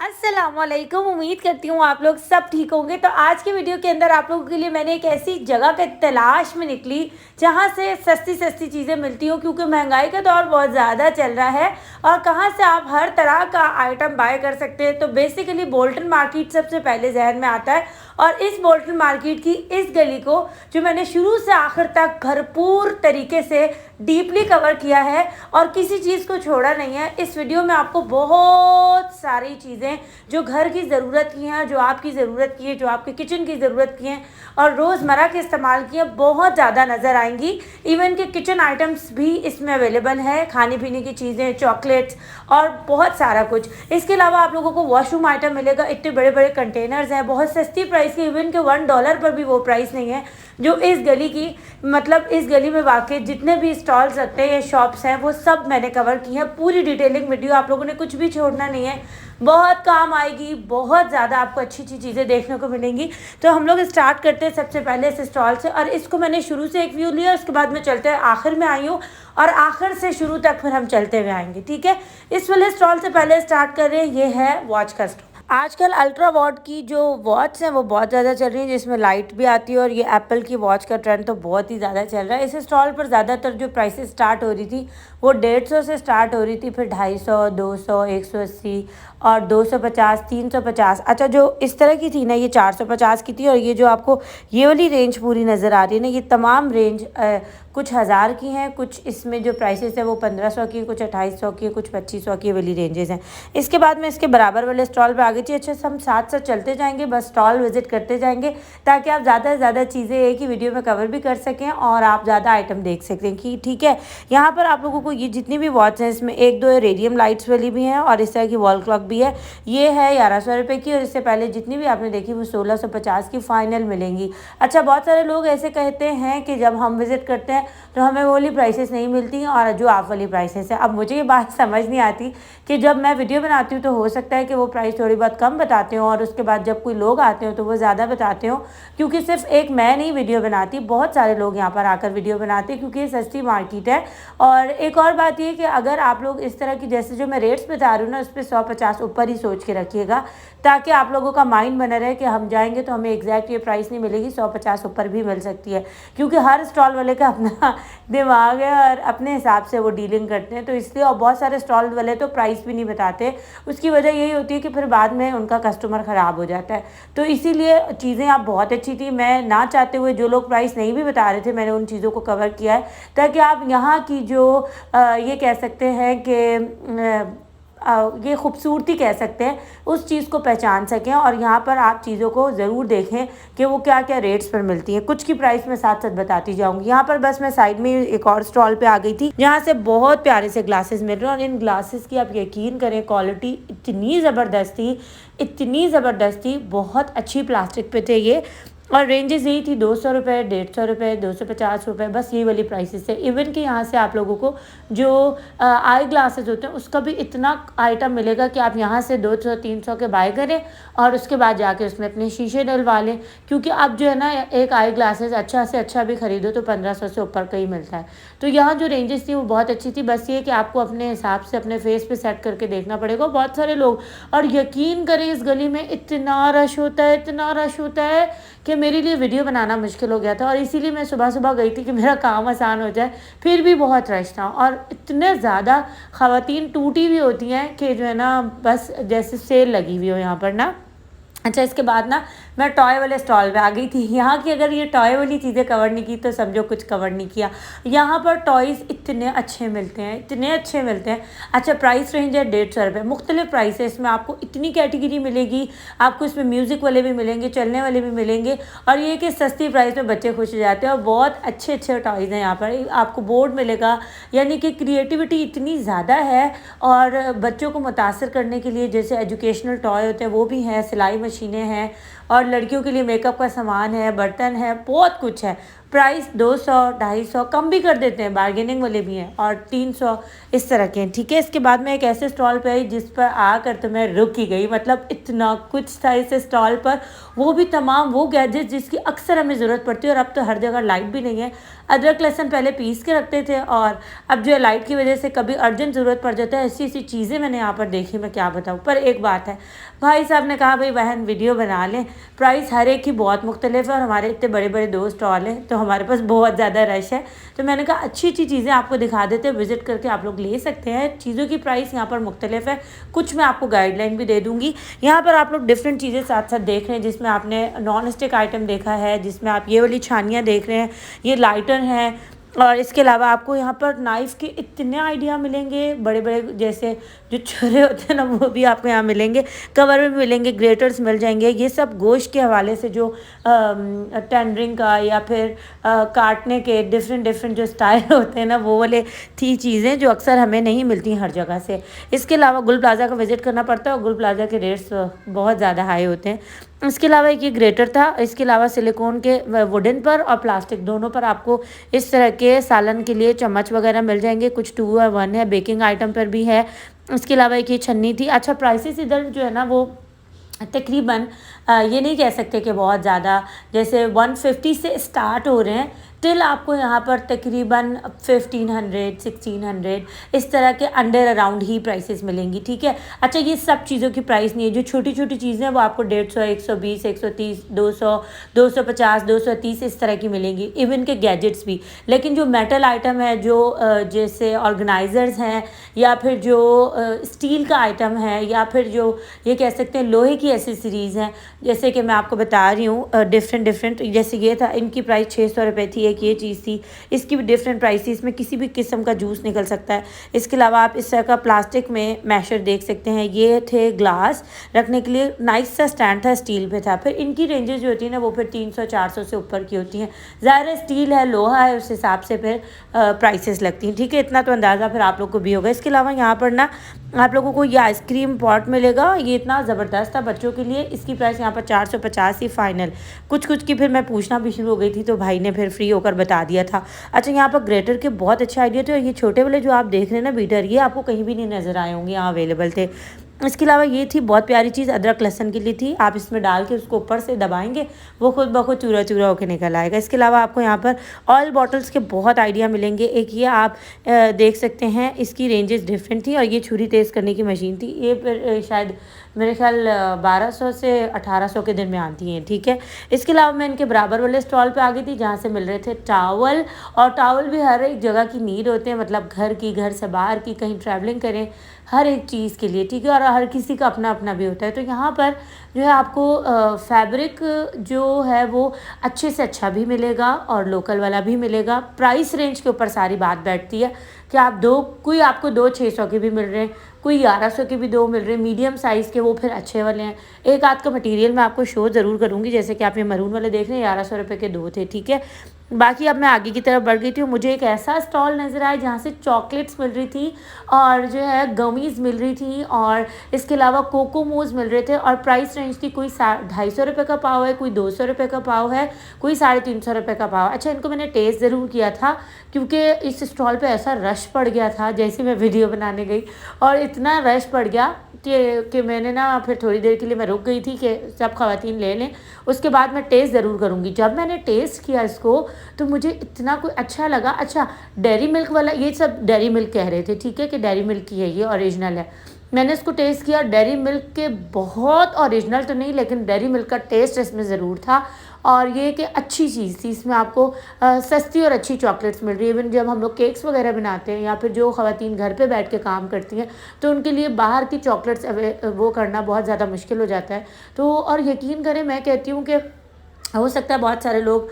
अस्सलामुअलैकुम। उम्मीद करती हूँ आप लोग सब ठीक होंगे। तो आज की वीडियो के अंदर आप लोगों के लिए मैंने एक ऐसी जगह के तलाश में निकली जहाँ से सस्ती सस्ती चीज़ें मिलती हों, क्योंकि महंगाई का दौर बहुत ज़्यादा चल रहा है और कहाँ से आप हर तरह का आइटम बाय कर सकते हैं। तो बेसिकली बोल्टन मार्केट सबसे पहले जहन में आता है और इस बोल्टन मार्केट की इस गली को जो मैंने शुरू से आखिर तक भरपूर तरीके से डीपली कवर किया है और किसी चीज़ को छोड़ा नहीं है। इस वीडियो में आपको बहुत सारी चीज़ें जो घर की ज़रूरत की हैं, जो आपकी ज़रूरत की है, जो आपके किचन की ज़रूरत की हैं और रोज़मर्रा के इस्तेमाल की हैं, बहुत ज़्यादा नज़र आएंगी। इवन के किचन आइटम्स भी इसमें अवेलेबल है, खाने पीने की चीज़ें, चॉकलेट्स और बहुत सारा कुछ। इसके अलावा आप लोगों को वॉशरूम आइटम मिलेगा। इतने बड़े बड़े कंटेनर्स हैं, बहुत सस्ती प्राइस के, इवन के $1 पर भी वो प्राइस नहीं है जो इस गली की, मतलब इस गली में वाकई जितने भी स्टॉल्स रखते हैं, शॉप्स हैं, वो सब मैंने कवर की है। पूरी डिटेलिंग वीडियो, आप लोगों ने कुछ भी छोड़ना नहीं है, बहुत काम आएगी, बहुत ज़्यादा आपको अच्छी अच्छी चीज़ें देखने को मिलेंगी। तो हम लोग स्टार्ट करते हैं सबसे पहले इस स्टॉल से, और इसको मैंने शुरू से एक व्यू लिया, उसके बाद में चलते हैं, आखिर में आई हूँ और आखिर से शुरू तक फिर हम चलते हुए आएंगे। ठीक है, इस वाले स्टॉल से पहले स्टार्ट कर रहे हैं। ये है वॉच का स्टॉल। आजकल अल्ट्रा वॉट की जो वॉच हैं वो बहुत ज़्यादा चल रही है, जिसमें लाइट भी आती है, और ये एप्पल की वॉच का ट्रेंड तो बहुत ही ज़्यादा चल रहा है। इस स्टॉल पर ज़्यादातर जो प्राइसेस स्टार्ट हो रही थी वो 150 से स्टार्ट हो रही थी, फिर 250, 200, 180 और 250, 350। अच्छा, जो इस तरह की थी ना, ये 450 की थी, और ये जो आपको ये वाली रेंज पूरी नज़र आ रही है ना, ये तमाम रेंज कुछ हज़ार की हैं, कुछ इसमें जो प्राइसेस है वो 1500 की, कुछ 2800 की, कुछ 2500 की वाली रेंजेस हैं। इसके बाद में इसके बराबर वाले स्टॉल पे आ गई थी। अच्छा, हम साथ साथ चलते जाएंगे, बस स्टॉल विजिट करते जाएंगे ताकि आप ज़्यादा से ज़्यादा चीज़ें एक ही वीडियो में कवर भी कर सकें और आप ज़्यादा आइटम देख सकें कि ठीक है। यहाँ पर आप लोगों को ये जितनी भी वॉच हैं, इसमें एक दो रेडियम लाइट्स वाली भी हैं और इस तरह की वॉल क्लॉक भी है। ये है 1100 रुपये की, और इससे पहले जितनी भी आपने देखी वो 1650 की फाइनल मिलेंगी। अच्छा, बहुत सारे लोग ऐसे कहते हैं कि जब हम विज़िट करते हैं तो हमें वो वाली प्राइसेस नहीं मिलती और जो आप वाली प्राइसेस है। अब मुझे ये बात समझ नहीं आती कि जब मैं वीडियो बनाती हूँ तो हो सकता है कि वो प्राइस थोड़ी बहुत कम बताते हो और उसके बाद जब कोई लोग आते हो तो वो ज़्यादा बताते हो, क्योंकि सिर्फ एक मैं नहीं वीडियो बनाती, बहुत सारे लोग यहाँ पर आकर वीडियो बनाते हैं, क्योंकि ये सस्ती मार्केट है। और एक और बात ये कि अगर आप लोग इस तरह की, जैसे जो मैं रेट्स बता रही हूँ ना, उस पर 150 ऊपर ही सोच के रखिएगा, ताकि आप लोगों का माइंड बना रहे कि हम जाएंगे तो हमें एग्जैक्ट ये प्राइस नहीं मिलेगी, 150 ऊपर भी मिल सकती है, क्योंकि हर स्टॉल वाले का अपना दिमाग है और अपने हिसाब से वो डीलिंग करते हैं। तो इसलिए, और बहुत सारे स्टॉल वाले तो प्राइस भी नहीं बताते। उसकी वजह यही होती है कि फिर बाद में उनका कस्टमर ख़राब हो जाता है। तो इसीलिए चीज़ें आप बहुत अच्छी थी। मैं ना चाहते हुए जो लोग प्राइस नहीं भी बता रहे थे, मैंने उन चीज़ों को कवर किया है ताकि आप यहाँ की जो ये कह सकते हैं कि ये खूबसूरती कह सकते हैं, उस चीज़ को पहचान सकें। और यहाँ पर आप चीज़ों को ज़रूर देखें कि वो क्या क्या रेट्स पर मिलती हैं। कुछ की प्राइस मैं साथ साथ बताती जाऊँगी। यहाँ पर बस मैं साइड में एक और स्टॉल पे आ गई थी जहाँ से बहुत प्यारे से ग्लासेस मिल रहे हैं, और इन ग्लासेस की आप यकीन करें क्वालिटी इतनी ज़बरदस्त थी, इतनी ज़बरदस्त थी, बहुत अच्छी प्लास्टिक पे थे ये, और रेंजेस यही थी 200 रुपये, 150 रुपये, 250 रुपये, बस ये वाली प्राइसेस है। इवन कि यहाँ से आप लोगों को जो आई ग्लासेस होते हैं उसका भी इतना आइटम मिलेगा कि आप यहाँ से 200-300 के बाय करें और उसके बाद जाके उसमें अपने शीशे डलवा लें, क्योंकि अब जो है ना, एक आई ग्लासेस अच्छा से अच्छा भी ख़रीदो तो 1500 से ऊपर का ही मिलता है। तो यहाँ जो रेंजेस थी वो बहुत अच्छी थी, बस ये कि आपको अपने हिसाब से अपने फेस पे सेट करके देखना पड़ेगा। बहुत सारे लोग, और यकीन करें इस गली में इतना रश होता है, इतना रश होता है कि मेरे लिए वीडियो बनाना मुश्किल हो गया था, और इसीलिए मैं सुबह सुबह गई थी कि मेरा काम आसान हो जाए। फिर भी बहुत रश था, और इतने ज़्यादा ख़वातीन टूटी हुई होती हैं कि जो है ना, बस जैसे सेल लगी हुई हो यहाँ पर ना। अच्छा, इसके बाद ना मैं टॉय वाले स्टॉल पे आ गई थी। यहाँ की अगर ये टॉय वाली चीज़ें कवर नहीं की तो समझो कुछ कवर नहीं किया। यहाँ पर टॉयज़ इतने अच्छे मिलते हैं, इतने अच्छे मिलते हैं। अच्छा, प्राइस रेंज है 150 रुपये, मुख्तलिफ प्राइस है इसमें, आपको इतनी कैटेगरी मिलेगी। आपको इसमें म्यूज़िक वाले भी मिलेंगे, चलने वाले भी मिलेंगे, और ये कि सस्ती प्राइस में बच्चे खुश हो जाते हैं। और बहुत अच्छे अच्छे टॉयज़ हैं यहाँ पर, आपको बोर्ड मिलेगा, यानी कि क्रिएटिविटी इतनी ज़्यादा है। और बच्चों को मुतासर करने के लिए जैसे एजुकेशनल टॉय होते हैं वो भी हैं, सिलाई मशीनें हैं, और लड़कियों के लिए मेकअप का सामान है, बर्तन है, बहुत कुछ है, प्राइस 200, 250 कम भी कर देते हैं, बार्गेनिंग वाले भी हैं, और 300 इस तरह के हैं, ठीक है। इसके बाद मैं एक ऐसे स्टॉल पे आई जिस पर आकर तो मैं रुक ही गई, मतलब इतना कुछ था इस स्टॉल पर, वो भी तमाम वो गैजेट जिसकी अक्सर हमें ज़रूरत पड़ती है, और अब तो हर जगह लाइट भी नहीं है। अदरक लहसुन पहले पीस के रखते थे, और अब जो है लाइट की वजह से कभी अर्जेंट ज़रूरत पड़ जाता है, ऐसी ऐसी चीज़ें मैंने यहाँ पर देखी, मैं क्या बताऊँ। पर एक बात है, भाई साहब ने कहा भाई बहन वीडियो बना लें, प्राइस हर एक ही बहुत मुख्तलिफ है, और हमारे इतने बड़े बड़े 2 स्टॉल हैं तो हमारे पास बहुत ज़्यादा रश है, तो मैंने कहा अच्छी अच्छी चीज़ें आपको दिखा देते हैं, विजिट करके आप लोग ले सकते हैं। चीज़ों की प्राइस यहाँ पर मुख्तलिफ है, कुछ मैं आपको गाइडलाइन भी दे दूँगी। यहाँ पर आप लोग डिफरेंट चीज़ें साथ साथ देख रहे हैं, जिसमें आपने नॉन स्टिक आइटम देखा है, जिसमें आप ये वाली छानियाँ देख रहे हैं, ये लाइटर हैं, और इसके अलावा आपको यहाँ पर नाइफ़ के इतने आइडिया मिलेंगे, बड़े बड़े जैसे जो छुरे होते हैं ना वो भी आपको यहाँ मिलेंगे, कवर में मिलेंगे, ग्रेटर्स मिल जाएंगे। ये सब गोश्त के हवाले से जो टेंडरिंग का या फिर काटने के डिफरेंट जो स्टाइल होते हैं ना, वो वाले थी चीज़ें जो अक्सर हमें नहीं मिलती हर जगह से। इसके अलावा गुल प्लाज़ा का विज़िट करना पड़ता है, और गुल प्लाज़ा के रेट्स बहुत ज़्यादा हाई होते हैं। इसके अलावा एक ये ग्रेटर था, इसके अलावा सिलिकॉन के वुडन पर और प्लास्टिक दोनों पर आपको इस तरह के सालन के लिए चम्मच वगैरह मिल जाएंगे, कुछ 2 और 1 है, बेकिंग आइटम पर भी है। इसके अलावा एक ये छन्नी थी। अच्छा, प्राइसेस इधर जो है ना वो तकरीबन ये नहीं कह सकते कि बहुत ज़्यादा, जैसे 150 से स्टार्ट हो रहे हैं, टिल आपको यहाँ पर तकरीबन 1500, 1600 इस तरह के अंडर अराउंड ही प्राइसेस मिलेंगी, ठीक है। अच्छा, ये सब चीज़ों की प्राइस नहीं है, जो छोटी छोटी चीज़ें हैं वो आपको 150, 120, 130, 200, 250, 230 इस तरह की मिलेंगी, इवन के गैजेट्स भी। लेकिन जो मेटल आइटम है, जो जैसे ऑर्गेनाइजर्स हैं, या फिर जो स्टील का आइटम है, या फिर जो ये कह सकते हैं लोहे की एसेसरीज़ हैं, जैसे कि मैं आपको बता रही हूँ डिफरेंट, जैसे ये था, इनकी प्राइस 600 रुपये थी। एक ये चीज़ थी, इसकी भी डिफरेंट प्राइस थी, इसमें किसी भी किस्म का जूस निकल सकता है। इसके अलावा आप इस तरह का प्लास्टिक में मैशर देख सकते हैं, ये थे ग्लास रखने के लिए, नाइस सा स्टैंड था, स्टील पे था। फिर इनकी रेंजेस जो होती है ना वो फिर 300, 400 से ऊपर की होती हैं। ज़ाहिर है स्टील है, लोहा है, उस हिसाब से फिर प्राइसेस लगती हैं, ठीक है। इतना तो अंदाज़ा फिर आप लोग को भी होगा। इसके अलावा यहाँ पर ना आप लोगों को ये आइसक्रीम पॉट मिलेगा, ये इतना ज़बरदस्त था बच्चों के लिए। इसकी प्राइस यहाँ पर 450 ही फाइनल। कुछ की फिर मैं पूछना भी शुरू हो गई थी, तो भाई ने फिर फ्री होकर बता दिया था। अच्छा, यहाँ पर ग्रेटर के बहुत अच्छे आइडिया थे, और ये छोटे वाले जो आप देख रहे हैं ना बीटर, ये आपको कहीं भी नहीं नज़र आए होंगे, यहाँ अवेलेबल थे। इसके अलावा ये थी बहुत प्यारी चीज़, अदरक लहसुन के लिए थी, आप इसमें डाल के उसको ऊपर से दबाएंगे, वो खुद ब खुद चूरा चूरा होकर निकल आएगा। इसके अलावा आपको यहाँ पर ऑयल बॉटल्स के बहुत आइडिया मिलेंगे। एक ये आप देख सकते हैं, इसकी रेंजेस डिफरेंट थी, और ये छुरी तेज़ करने की मशीन थी, ये फिर शायद मेरे ख्याल 1200 से 1800 के दरमियान थी हैं, ठीक है। इसके अलावा मैं इनके बराबर वाले स्टॉल पे आ गई थी, जहाँ से मिल रहे थे टावल, और टावल भी हर एक जगह की नीड होते हैं, मतलब घर से बाहर की, कहीं ट्रैवलिंग करें, हर एक चीज़ के लिए, ठीक है। और हर किसी का अपना अपना भी होता है। तो यहाँ पर जो है आपको फैब्रिक जो है वो अच्छे से अच्छा भी मिलेगा, और लोकल वाला भी मिलेगा। प्राइस रेंज के ऊपर सारी बात बैठती है कि आप कोई आपको 600 के भी मिल रहे हैं, कोई 1100 के भी 2 मिल रहे हैं, मीडियम साइज़ के, वो फिर अच्छे वाले हैं। एक आध का मटेरियल मैं आपको शो ज़रूर करूँगी, जैसे कि आप ये मरून वाले देख रहे हैं, 1100 रुपये के 2 थे, ठीक है। बाकी अब मैं आगे की तरफ बढ़ गई थी, मुझे एक ऐसा स्टॉल नज़र आया जहाँ से चॉकलेट्स मिल रही थी, और जो है गमीज़ मिल रही थी, और इसके अलावा कोकोमोज मिल रहे थे, और प्राइस रेंज थी, कोई 250 रुपये का पाव है, कोई 200 रुपये का पाव है, कोई 350 रुपये का पाव। अच्छा, इनको मैंने टेस्ट ज़रूर किया था, क्योंकि इस स्टॉल पे ऐसा रश पड़ गया था जैसे मैं वीडियो बनाने गई, और इतना रश पड़ गया कि मैंने ना फिर थोड़ी देर के लिए मैं रुक गई थी कि सब ख़वातीन ले लें, उसके बाद मैं टेस्ट ज़रूर करूँगी। जब मैंने टेस्ट किया इसको, तो मुझे इतना कोई अच्छा लगा। अच्छा, डेयरी मिल्क वाला, ये सब डेयरी मिल्क कह रहे थे, ठीक है, कि डेयरी मिल्क की है, ये ओरिजिनल है। मैंने इसको टेस्ट किया, डेयरी मिल्क के बहुत ओरिजिनल तो नहीं, लेकिन डेयरी मिल्क का टेस्ट इसमें ज़रूर था, और ये कि अच्छी चीज़ थी। इसमें आपको सस्ती और अच्छी चॉकलेट्स मिल रही है। इवन जब हम लोग केक्स वगैरह बनाते हैं, या फिर जो ख़वातीन घर पे बैठ के काम करती हैं, तो उनके लिए बाहर की चॉकलेट्स वो करना बहुत ज़्यादा मुश्किल हो जाता है। तो और यकीन करें, मैं कहती हूँ कि हो सकता है बहुत सारे लोग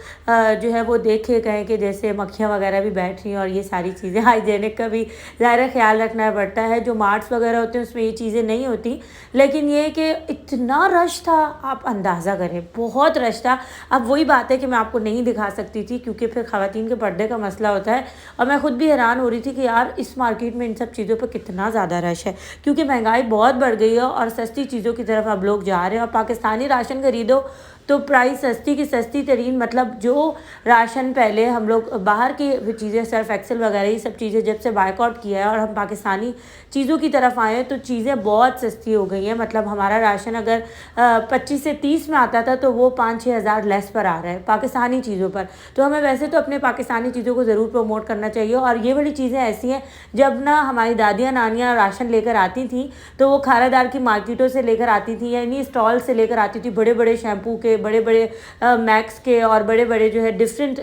जो है वो देखे कहें कि जैसे मक्खियाँ वगैरह भी बैठ रही हैं, और ये सारी चीज़ें, हाइजेनिक का भी ज़ाहिर ख्याल रखना पड़ता है। जो मार्ट्स वगैरह होते हैं उसमें ये चीज़ें नहीं होती, लेकिन ये कि इतना रश था, आप अंदाज़ा करें, बहुत रश था। अब वही बात है कि मैं आपको नहीं दिखा सकती थी, क्योंकि फिर ख़वातीन के पर्दे का मसला होता है, और मैं ख़ुद भी हैरान हो रही थी कि यार इस मार्केट में इन सब चीज़ों पर कितना ज़्यादा रश है, क्योंकि महंगाई बहुत बढ़ गई है, और सस्ती चीज़ों की तरफ अब लोग जा रहे हैं। और पाकिस्तानी राशन खरीदो तो प्राइस सस्ती की सस्ती तरीन, मतलब जो राशन पहले हम लोग बाहर की चीज़ें, सर्फ एक्सेल वगैरह ये सब चीज़ें जब से बायकॉट किया है और हम पाकिस्तानी चीज़ों की तरफ आए हैं तो चीज़ें बहुत सस्ती हो गई हैं। मतलब हमारा राशन अगर 25 से 30 में आता था तो वो 5-6 हज़ार लेस पर आ रहा है पाकिस्तानी चीज़ों पर। तो हमें वैसे तो अपने पाकिस्तानी चीज़ों को ज़रूर प्रमोट करना चाहिए। और ये वाली चीज़ें ऐसी हैं, जब ना हमारी दादियाँ नानियाँ राशन लेकर आती थी तो वो खारादार की मार्केटों से लेकर आती थी, यानी स्टॉल से लेकर आती थी, बड़े बड़े शैम्पू के, बड़े बड़े मैक्स के और बड़े बड़े जो है डिफरेंट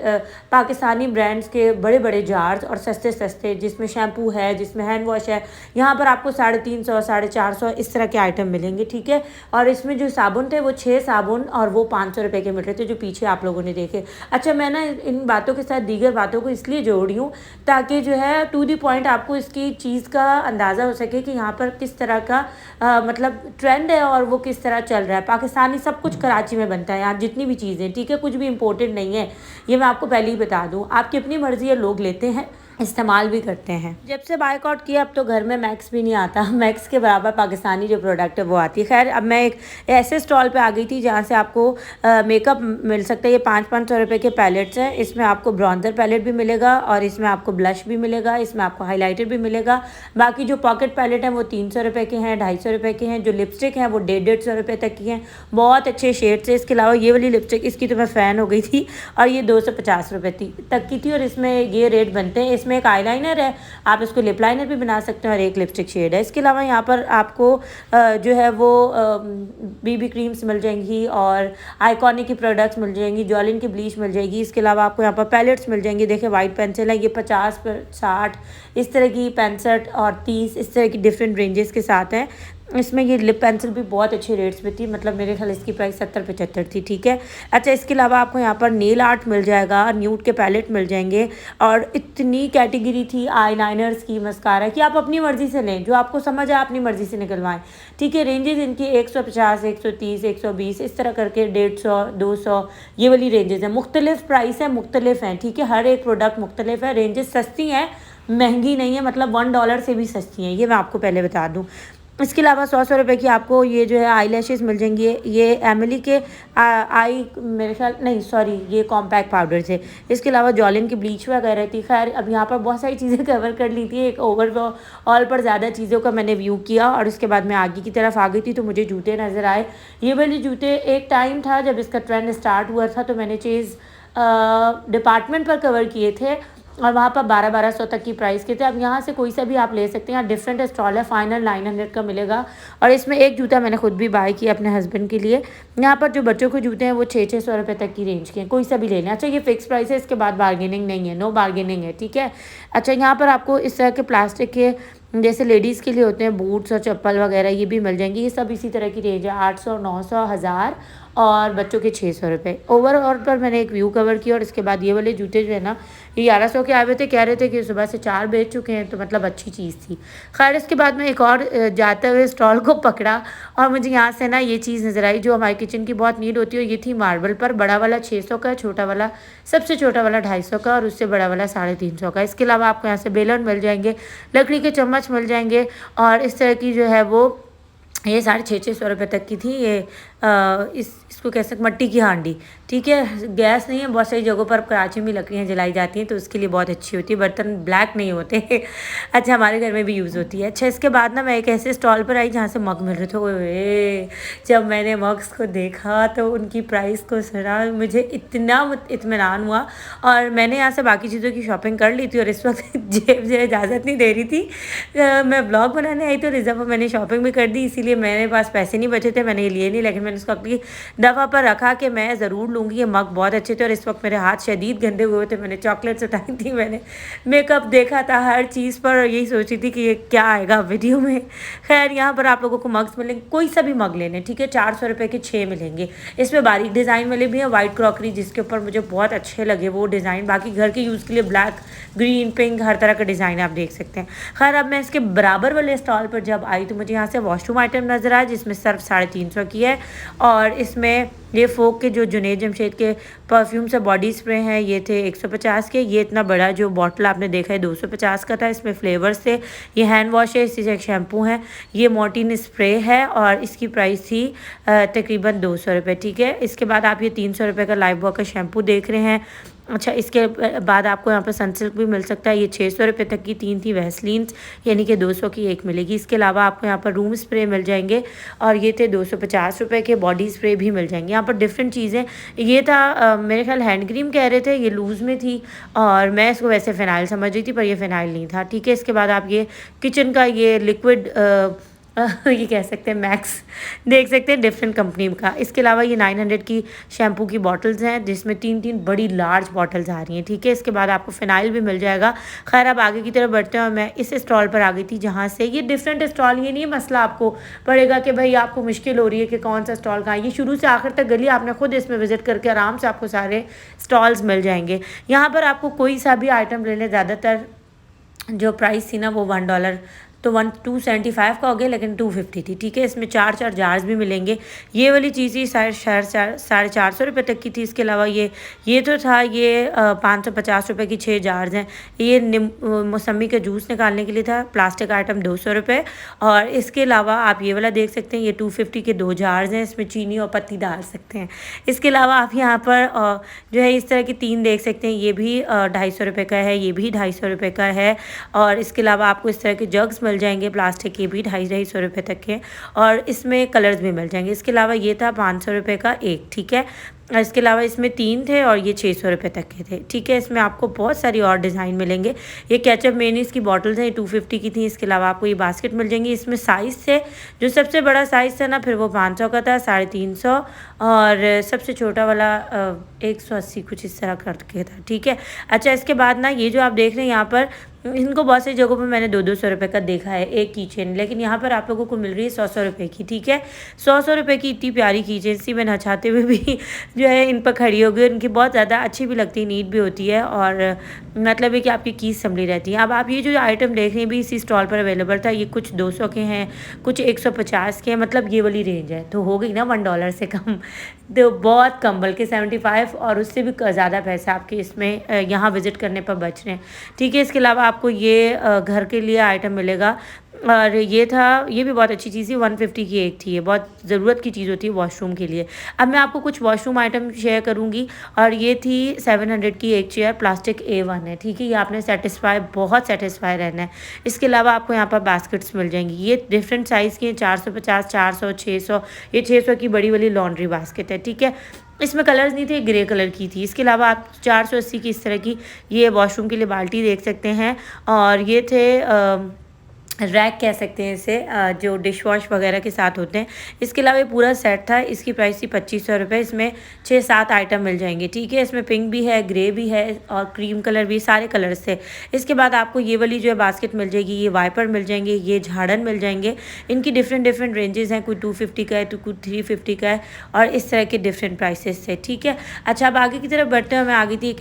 पाकिस्तानी ब्रांड्स के बड़े बड़े जार्स, और सस्ते सस्ते, जिसमें शैम्पू है, जिसमें हैंड वॉश है। यहाँ पर आपको 350 450 इस तरह के आइटम मिलेंगे, ठीक है। और इसमें जो साबुन थे वो 6 साबुन और वो 500 रुपये के मिल रहे थे, जो पीछे आप लोगों ने देखे। अच्छा, मैं ना इन बातों के साथ दीगर बातों को इसलिए जोड़ रही हूँ ताकि जो है टू दी पॉइंट आपको इसकी चीज़ का अंदाज़ा हो सके कि यहाँ पर किस तरह का मतलब ट्रेंड है और वो किस तरह चल रहा है। पाकिस्तानी सब कुछ कराची में बनता है, यहाँ जितनी भी चीज़ें, ठीक है, कुछ भी इम्पोर्टेड नहीं है, ये मैं आपको पहले ही बता दूँ। आपकी अपनी मर्ज़ी है, लोग लेते हैं, इस्तेमाल भी करते हैं। जब से बायकॉट किया अब तो घर में मैक्स भी नहीं आता, मैक्स के बराबर पाकिस्तानी जो प्रोडक्ट है वो आती है। खैर, अब मैं एक ऐसे स्टॉल पे आ गई थी जहाँ से आपको मेकअप मिल सकता है। ये 500 रुपये के पैलेट्स हैं, इसमें आपको ब्रॉन्जर पैलेट भी मिलेगा और इसमें आपको ब्लश भी मिलेगा, इसमें आपको हाईलाइटर भी मिलेगा। बाकी जो पॉकेट पैलेट हैं वो 300 रुपये के हैं, 250 रुपये के हैं। जो लिपस्टिक हैं वो 150 रुपये तक की हैं, बहुत अच्छे शेड्स है। इसके अलावा ये वाली लिपस्टिक, इसकी तो मैं फ़ैन हो गई थी और ये 250 रुपये तक की थी और इसमें ये रेट बनते हैं। इसमें एक आईलाइनर है, आप इसको लिप लाइनर भी बना सकते हैं, और एक लिपस्टिक शेड है। इसके अलावा यहाँ पर आपको जो है वो बीबी क्रीम्स मिल जाएंगी और आइकॉनिक की प्रोडक्ट्स मिल जाएंगी, जॉलिन की ब्लीच मिल जाएगी। इसके अलावा आपको यहाँ पर पैलेट्स मिल जाएंगी। देखिए, वाइट पेंसिल है, ये 50 पर 60 इस तरह की, 65 और 30 इस तरह की डिफरेंट रेंजेस के साथ हैं। इसमें ये लिप पेंसिल भी बहुत अच्छे रेट्स पे थी, मतलब मेरे ख्याल इसकी प्राइस 70-75 थी, ठीक है। अच्छा, इसके अलावा आपको यहाँ पर नेल आर्ट मिल जाएगा, न्यूड के पैलेट मिल जाएंगे और इतनी कैटेगरी थी आई लाइनर्स की, मस्कारा की, आप अपनी मर्ज़ी से लें, जो आपको समझ आए अपनी मर्ज़ी से निकलवाएं, ठीक है। रेंजेस इनकी 150, 130, 120 इस तरह करके 150, 200 ये वाली रेंजेस हैं। मुख्तलिफ प्राइस है, मुख्तलिफ हैं, ठीक है, हर एक प्रोडक्ट मुख्तलिफ है। रेंजेस सस्ती हैं, महंगी नहीं है, मतलब $1 से भी सस्ती हैं, ये मैं आपको पहले बता दूँ। इसके अलावा 100 रुपये की आपको ये जो है आई लैशेज़ मिल जाएंगी। ये एमिली के आई, मेरे ख्याल नहीं, सॉरी, ये कॉम्पैक्ट पाउडर थे। इसके अलावा जॉलिन की ब्लीच वगैरह थी। खैर, अब यहाँ पर बहुत सारी चीज़ें कवर कर ली थी, एक ओवरऑल पर ज़्यादा चीज़ों का मैंने व्यू किया और उसके बाद मैं आगे की तरफ आ गई थी तो मुझे जूते नज़र आए। ये वाले जूते, एक टाइम था जब इसका ट्रेंड स्टार्ट हुआ था तो मैंने चीज़ डिपार्टमेंट पर कवर किए थे और वहाँ पर 1200 तक की प्राइस के थे। अब यहाँ से कोई सा भी आप ले सकते हैं, डिफरेंट स्टॉल है, फाइनल 900 का मिलेगा। और इसमें एक जूता मैंने खुद भी बाय किया अपने हस्बैंड के लिए। यहाँ पर जो बच्चों के जूते हैं वो 600 रुपये तक की रेंज के हैं, कोई सा भी ले लें। अच्छा, ये फिक्स प्राइस है, इसके बाद बार्गेनिंग नहीं है, नो बार्गेनिंग है, ठीक है। अच्छा, यहाँ पर आपको इस तरह के प्लास्टिक के जैसे लेडीज़ के लिए होते हैं बूट्स और चप्पल वगैरह, ये भी मिल जाएंगी। ये सब इसी तरह की रेंज है, 800, 900, 1000 और बच्चों के 600 रुपये। ओवरऑल पर मैंने एक व्यू कवर किया और इसके बाद ये वाले जूते जो है ना, ये 1100 के आए हुए थे, कह रहे थे कि सुबह से 4 बेच चुके हैं, तो मतलब अच्छी चीज़ थी। खैर, इसके बाद मैं एक और जाते हुए स्टॉल को पकड़ा और मुझे यहाँ से ना ये चीज़ नज़र आई जो हमारे किचन की बहुत नीड होती है। ये थी मार्बल पर, बड़ा वाला 600 का, छोटा वाला, सबसे छोटा वाला 250 का और उससे बड़ा वाला 350 का। इसके अलावा आपको यहाँ से बेलन मिल जाएंगे, लकड़ी के चम्मच मिल जाएंगे और इस तरह की जो है वो ये 650 रुपये तक की थी। ये इसको कह सकते मट्टी की हांडी, ठीक है, गैस नहीं है। बहुत सारी जगहों पर कराची में लकड़ियाँ जलाई जाती हैं तो उसके लिए बहुत अच्छी होती है, बर्तन ब्लैक नहीं होते। अच्छा, हमारे घर में भी यूज़ होती है। अच्छा, इसके बाद ना मैं एक ऐसे स्टॉल पर आई जहाँ से मग मिल रहे थे। ओए, जब मैंने मग्स को देखा तो उनकी प्राइस को सुना, मुझे इतना इत्मीनान हुआ और मैंने यहाँ से बाकी चीज़ों की शॉपिंग कर ली थी और इस वक्त जेब जो इजाज़त नहीं दे रही थी। मैं ब्लॉग बनाने आई तो रिजर्व मैंने शॉपिंग भी कर दी, इसीलिए मेरे पास पैसे नहीं बचे थे, मैंने ये लिए नहीं, लेकिन मैंने उसको अगली दफ़ा पर रखा कि मैं ज़रूर लूँगी। ये मग बहुत अच्छे थे और इस वक्त मेरे हाथ शदीद गंदे हुए थे। मैंने चॉकलेट्स उठाई थी, मैंने मेकअप देखा था, हर चीज़ पर यही सोची थी कि ये क्या आएगा वीडियो में। खैर, यहाँ पर आप लोगों को मग्स मिलेंगे, कोई सा भी मग ले लें, ठीक है। 400 रुपये के 6 मिलेंगे। इसमें बारीक डिज़ाइन वाले भी हैं, वाइट क्रॉकरी जिसके ऊपर मुझे बहुत अच्छे लगे वो डिज़ाइन। बाकी घर के यूज़ के लिए ब्लैक, ग्रीन, पिंक हर तरह का डिज़ाइन आप देख सकते हैं। खैर, अब मैं इसके बराबर वाले स्टॉल पर जब आई तो मुझे यहाँ से वॉशरूम आइटम नज़र आया जिसमें सिर्फ 350 की है। और इसमें ये फोक के जो जुनैद जमशेद के परफ्यूम से बॉडी स्प्रे हैं ये थे 150 के। ये इतना बड़ा जो बॉटल आपने देखा है 250 का था। इसमें फ्लेवर्स थे। ये हैंड वॉश है, इसी से एक शैम्पू है। ये मोर्टीन स्प्रे है और इसकी प्राइस थी तकरीबन 200 रुपये। ठीक है, इसके बाद आप ये 300 रुपये का लाइफ बॉय का शैम्पू देख रहे हैं। अच्छा, इसके बाद आपको यहाँ पर सनसिल्क भी मिल सकता है। ये 600 रुपये तक की 3 थी। वैसलीन यानी कि 200 की 1 मिलेगी। इसके अलावा आपको यहाँ पर रूम स्प्रे मिल जाएंगे और ये थे 250 रुपये के। बॉडी स्प्रे भी मिल जाएंगे। यहाँ पर डिफरेंट चीज़ें, ये था मेरे ख्याल हैंड क्रीम कह रहे थे, ये लूज़ में थी और मैं इसको वैसे फ़िनाइल समझ रही थी पर ये फ़िनाइल नहीं था। ठीक है, इसके बाद आप ये किचन का ये लिक्विड ये कह सकते हैं मैक्स देख सकते हैं डिफरेंट कंपनी का। इसके अलावा ये 900 की शैम्पू की बॉटल्स हैं जिसमें 3 बड़ी लार्ज बॉटल्स आ रही हैं। ठीक है, इसके बाद आपको फ़िनाइल भी मिल जाएगा। खैर अब आगे की तरफ बढ़ते हैं और मैं इस स्टॉल पर आ गई थी जहाँ से ये डिफरेंट स्टॉल, ये नहीं मसला आपको पड़ेगा कि भाई आपको मुश्किल हो रही है कि कौन सा स्टॉल कहाँ है। ये शुरू से आखिर तक गली आपने खुद इसमें विज़िट करके आराम से आपको सारे स्टॉल्स मिल जाएंगे। यहाँ पर आपको कोई सा भी आइटम ले लें, ज़्यादातर जो प्राइस थी ना वो $1 तो 275 का हो गया, लेकिन 250 थी। ठीक है, इसमें 4 जार्स भी मिलेंगे। ये वाली चीज़ ही 450 रुपये तक की थी। इसके अलावा ये तो था, ये 550 रुपये की 6 जार्स हैं। ये मौसमी का जूस निकालने के लिए था। प्लास्टिक आइटम 200 रुपये। और इसके अलावा आप ये वाला देख सकते हैं, ये 250 के 2 जार्स हैं। इसमें चीनी और पत्ती डाल सकते हैं। इसके अलावा आप यहाँ पर जो है इस तरह की 3 देख सकते हैं। ये भी 250 रुपये का है, ये भी 250 रुपये का है। और इसके अलावा आपको इस तरह के जग्स मिल जाएंगे प्लास्टिक के भी 250 रुपये तक के, और इसमें कलर्स भी मिल जाएंगे। इसके अलावा ये था 500 रुपये का एक। ठीक है, इसके अलावा इसमें 3 थे और ये 600 रुपये तक के थे। ठीक है, इसमें आपको बहुत सारी और डिज़ाइन मिलेंगे। ये केचप मेयोनीज़ की बॉटल्स हैं, ये 250 की थी। इसके अलावा आपको ये बास्केट मिल जाएंगी। इसमें साइज़ थे, जो सबसे बड़ा साइज़ था ना फिर वो 500 का था, 350, और सबसे छोटा वाला 180 कुछ इस तरह करके था। ठीक है, अच्छा इसके बाद ना ये जो आप देख रहे हैं यहाँ पर, इनको बहुत सी जगहों पे मैंने 200 रुपये का देखा है एक की चेन, लेकिन यहाँ पर आप लोगों को मिल रही है 100 रुपये की। ठीक है, 100 रुपये की इतनी प्यारी की चेन सी मैं नचाते हुए भी जो है इन पर खड़ी हो गई। इनकी बहुत ज़्यादा अच्छी भी लगती है, नीट भी होती है, और मतलब है कि आपकी कीज संभली रहती है। अब आप ये जो आइटम देख रहे हैं भी इसी स्टॉल पर अवेलेबल था। ये कुछ 200 के हैं, कुछ 150 के हैं, मतलब ये वाली रेंज है, तो हो गई ना $1 से कम। तो बहुत कम, बल्कि 75 और उससे भी ज़्यादा पैसे आपके इसमें यहाँ विज़िट करने पर बच रहे हैं। ठीक है, इसके अलावा आपको ये घर के लिए आइटम मिलेगा, और ये था, ये भी बहुत अच्छी चीज़ थी, 150 की एक थी। ये बहुत ज़रूरत की चीज़ होती है वॉशरूम के लिए। अब मैं आपको कुछ वॉशरूम आइटम शेयर करूँगी, और ये थी 700 की एक चेयर, प्लास्टिक A1 है। ठीक है, ये आपने बहुत सेटिस्फाई रहना है। इसके अलावा आपको यहाँ पर बास्केट्स मिल जाएंगी। ये डिफरेंट साइज़ की हैं, 450, 400, 600। ये 600 की बड़ी वाली लॉन्ड्री बास्केट है। ठीक है, इसमें कलर्स नहीं थे, ग्रे कलर की थी। इसके अलावा आप 480 की इस तरह की ये वॉशरूम के लिए बाल्टी देख सकते हैं, और ये थे रैक कह सकते हैं इसे, जो डिश वॉश वगैरह के साथ होते हैं। इसके अलावा ये पूरा सेट था, इसकी प्राइस थी 2500 रुपये। इसमें 6-7 आइटम मिल जाएंगे। ठीक है, इसमें पिंक भी है, ग्रे भी है, और क्रीम कलर भी, सारे कलर्स थे। इसके बाद आपको ये वाली जो है बास्केट मिल जाएगी, ये वाइपर मिल जाएंगे, ये झाड़न मिल जाएंगे। इनकी डिफरेंट रेंजेस हैं, कोई 250 का है तो कोई 350 का है, और इस तरह के डिफरेंट प्राइसेस थे। ठीक है, अच्छा अब आगे की तरफ बढ़ते हैं। मैं आ गई थी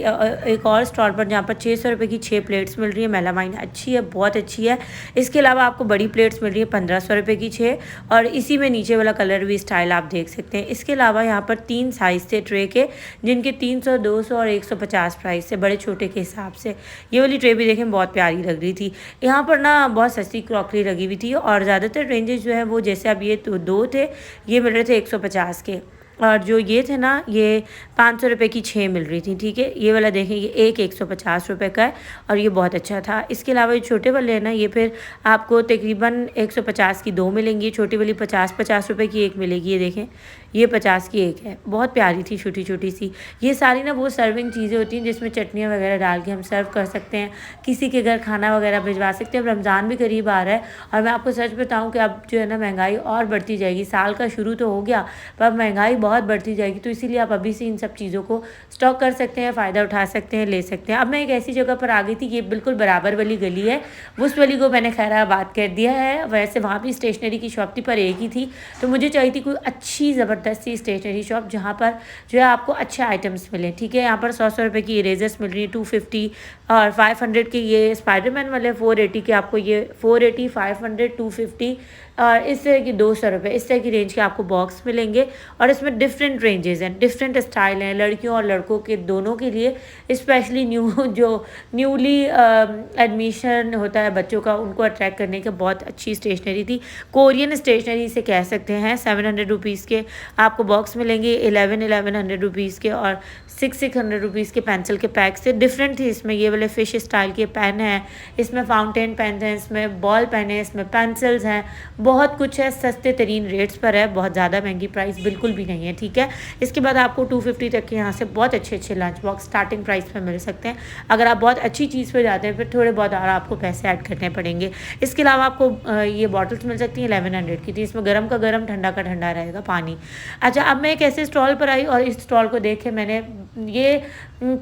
एक और स्टॉल पर जहाँ पर 600 रुपये की 6 प्लेट्स मिल रही है। मेलामाइन अच्छी है, बहुत अच्छी है। इसके अलावा आपको बड़ी प्लेट्स मिल रही है 1500 रुपये की 6, और इसी में नीचे वाला कलर भी स्टाइल आप देख सकते हैं। इसके अलावा यहाँ पर 3 साइज़ थे ट्रे के, जिनके 300, 200 और 150 प्राइस से, बड़े छोटे के हिसाब से। ये वाली ट्रे भी देखें बहुत प्यारी लग रही थी। यहाँ पर ना बहुत सस्ती क्रॉकरी लगी हुई थी, और ज़्यादातर रेंजेस जो है वो, जैसे अब ये तो 2 थे, ये मिल रहे थे 150 के, और जो ये थे ना ये 500 रुपये की 6 मिल रही थी। ठीक है, ये वाला देखें, ये 150 रुपये का है, और ये बहुत अच्छा था। इसके अलावा ये छोटे वाले हैं ना, ये फिर आपको तकरीबन 150 की 2 मिलेंगी। छोटी वाली 50 रुपये की 1 मिलेगी। ये देखें, ये 50 की 1 है, बहुत प्यारी थी, छोटी छोटी सी। ये सारी ना वो सर्विंग चीज़ें होती हैं जिसमें चटनियाँ वगैरह डाल के हम सर्व कर सकते हैं, किसी के घर खाना वगैरह भिजवा सकते हैं। अब रमज़ान भी करीब आ रहा है, और मैं आपको सच बताऊँ कि अब जो है ना महंगाई और बढ़ती जाएगी। साल का शुरू तो हो गया, पर अब महंगाई बहुत बढ़ती जाएगी, तो इसीलिए आप अभी से इन सब चीज़ों को स्टॉक कर सकते हैं, फ़ायदा उठा सकते हैं, ले सकते हैं। अब मैं एक ऐसी जगह पर आ गई थी, ये बिल्कुल बराबर वाली गली है, उस वाली को मैंने खैर बात कर दिया है। वैसे वहाँ भी स्टेशनरी की शॉप थी, पर एक ही थी, तो मुझे चाहिए थी कोई अच्छी ज़बरदस्त सी स्टेशनरी शॉप जहाँ पर जो है आपको अच्छे आइटम्स मिलें। ठीक है, यहाँ पर 100 रुपये की इरेजर्स मिल रही है, 250 और 500 के ये स्पाइडरमैन वाले, 480 के आपको ये 480, 500, 250 और इस तरह की 200 रुपये, इस तरह की रेंज के आपको बॉक्स मिलेंगे। और इसमें डिफरेंट रेंजेस हैं, डिफरेंट स्टाइल हैं, लड़कियों और लड़कों के दोनों के लिए। स्पेशली न्यूली एडमिशन होता है बच्चों का, उनको अट्रैक्ट करने के बहुत अच्छी स्टेशनरी थी। कोरियन स्टेशनरी से कह सकते हैं। 700 रुपीज़ के आपको बॉक्स मिलेंगे, 1100 रुपीज़ के और 600 रुपीज़ के पेंसिल के पैक से। डिफरेंट थी इसमें, ये वाले फिश स्टाइल के पेन हैं, इसमें फाउंटेन पेन हैं, इसमें बॉल पेन है, इसमें पेंसिल्स हैं, बहुत कुछ है। सस्ते तरीन रेट्स पर है, बहुत ज़्यादा महंगी प्राइस बिल्कुल भी नहीं है, ठीक है। इसके बाद आपको 250 तक के यहाँ से बहुत अच्छे अच्छे लंच बॉक्स स्टार्टिंग प्राइस पर मिल सकते हैं। अगर आप बहुत अच्छी चीज़ पर जाते हैं फिर थोड़े बहुत और आपको पैसे ऐड करने पड़ेंगे। इसके अलावा आपको ये बॉटल्स मिल सकती हैं 1100 की थी, इसमें गर्म का गर्म ठंडा का ठंडा रहेगा पानी। अच्छा, अब मैं एक ऐसे स्टॉल पर आई और इस स्टॉल को देख के मैंने, ये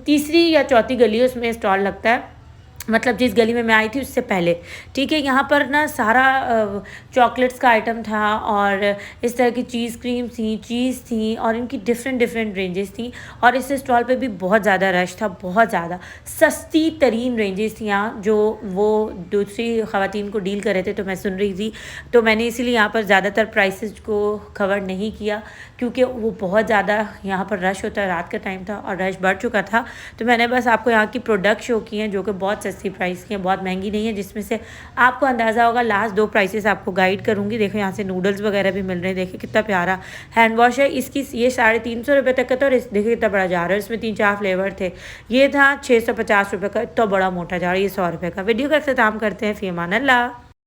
तीसरी या चौथी गली उसमें स्टॉल लगता है, मतलब जिस गली में मैं आई थी उससे पहले, ठीक है। यहाँ पर ना सारा चॉकलेट्स का आइटम था और इस तरह की चीज़ क्रीम थी, चीज़ थी और इनकी डिफरेंट डिफरेंट रेंजेस थी। और इस स्टॉल पे भी बहुत ज़्यादा रश था, बहुत ज़्यादा सस्ती तरीन रेंजेस थी यहाँ, जो वो दूसरी ख़वातीन को डील कर रहे थे तो मैं सुन रही थी। तो मैंने इसीलिए यहाँ पर ज़्यादातर प्राइसेस को कवर नहीं किया, क्योंकि वो बहुत ज़्यादा यहाँ पर रश होता है, रात का टाइम था और रश बढ़ चुका था। तो मैंने बस आपको यहाँ की प्रोडक्ट शो की हैं, जो कि बहुत सस्ती प्राइस की है, बहुत महंगी नहीं है, जिसमें से आपको अंदाज़ा होगा। लास्ट 2 प्राइसेस आपको गाइड करूँगी। देखो यहाँ से नूडल्स वगैरह भी मिल रहे हैं, देखिए कितना प्यारा हैंड वॉश है। इसकी ये 350 रुपये तक का था और देखिए कितना बड़ा जार है, इसमें 3-4 फ्लेवर थे। ये था 650 रुपये का, इतना बड़ा मोटा जार, ये 100 रुपये का। वीडियो का अख्ताम करते हैं, फ़ी अमान अल्लाह।